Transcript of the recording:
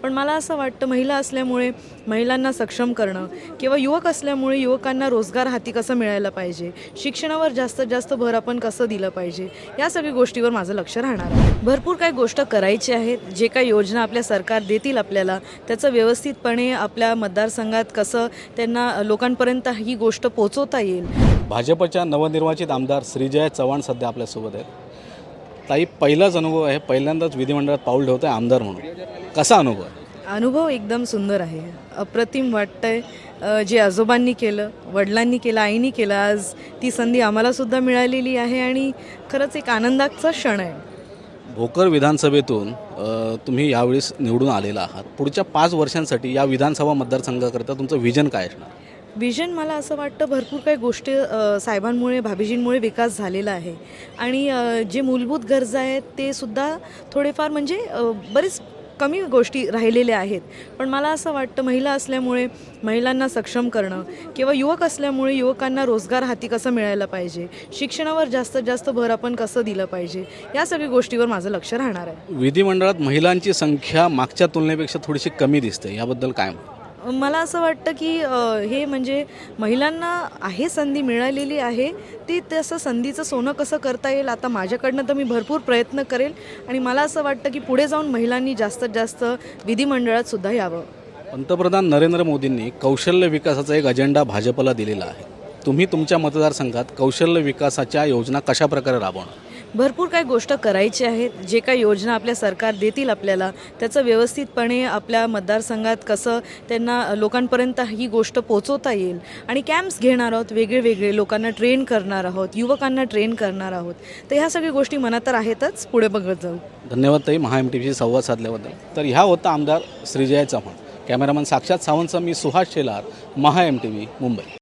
पण मला असं वाटतं महिला असल्यामुळे महिलांना सक्षम करणं किंवा युवक असल्यामुळे युवकांना रोजगार हाती कसं मिळायला पाहिजे, शिक्षणावर जास्तीत जास्त भर आपण कसं दिलं पाहिजे, या सगळ्या गोष्टीवर माझं लक्ष राहणार आहे. भरपूर काही गोष्ट करायची आहेत. जे काही योजना आपल्या सरकार देतील आपल्याला त्याचं व्यवस्थितपणे आपल्या मतदारसंघात कसं त्यांना लोकांपर्यंत ही गोष्ट पोहोचवता येईल. भाजपच्या नवनिर्वाचित आमदार श्रीजया चव्हाण सध्या आपल्यासोबत आहेत. ताई, पहिलाच अनुभव आहे, पहिल्यांदाच विधिमंडळात पाऊल ठेवत आहे आमदार म्हणून. कसा अनुभव आहे? अनुभव एकदम सुंदर आहे. अप्रतिम वाटतंय. जे आजोबांनी केलं, वडिलांनी केलं, आईनी केलं, आज ती संधी आम्हालासुद्धा मिळालेली आहे आणि खरंच एक आनंदाचा क्षण आहे. भोकर विधानसभेतून तुम्ही यावेळेस निवडून आलेला आहात. पुढच्या 5 वर्षांसाठी या विधानसभा मतदारसंघाकरता तुमचं विजन काय असणार? विजन मला असं वाटतं भरपूर काही गोष्टी साहेबांमुळे भाभीजींमुळे विकास झालेला आहे आणि जे मूलभूत गरजा आहेत ते सुद्धा थोडेफार म्हणजे बरेच कमी गोष्टी राहिलेल्या आहेत. पण मला असं वाटतं महिला असल्यामुळे महिलांना सक्षम करणं किंवा युवक असल्यामुळे युवकांना रोजगार हाती कसं मिळायला पाहिजे, शिक्षणावर जास्तीत जास्त भर आपण कसं दिलं पाहिजे, या सगळ्या गोष्टीवर माझं लक्ष राहणार आहे. विधिमंडळात महिलांची संख्या मागच्या तुलनेपेक्षा थोडीशी कमी दिसते, याबद्दल काय? मला असं वाटतं की हे म्हणजे महिलांना आहे संधी मिळालेली आहे, ती तसं संधीचं सोनं कसं करता येईल आता माझ्याकडनं तर मी भरपूर प्रयत्न करेल आणि मला असं वाटतं की पुढे जाऊन महिलांनी जास्तीत जास्त विधिमंडळात सुद्धा यावं. पंतप्रधान नरेंद्र मोदींनी कौशल्य विकासाचा एक अजेंडा भाजपला दिलेला आहे. तुम्ही तुमच्या मतदारसंघात कौशल्य विकासाच्या योजना कशा प्रकारे राबवणार? भरपूर काही गोष्ट करायची आहेत. जे काही योजना आपल्या सरकार देतील आपल्याला त्याचं व्यवस्थितपणे आपल्या मतदारसंघात कसं त्यांना लोकांपर्यंत ही गोष्ट पोहोचवता येईल आणि कॅम्प्स घेणार आहोत, वेगळे लोकांना ट्रेन करणार आहोत, युवकांना ट्रेन करणार आहोत. तर ह्या सगळ्या गोष्टी मनात तर आहेतच, पुढे बघत जाऊ. धन्यवाद ताई, MHA-MTVशी संवाद साधल्याबद्दल. तर ह्या होता आमदार श्रीजया चव्हाण. कॅमेरामन साक्षात सावंतसह मी सुहास शेलार, MHA-MTV, मुंबई.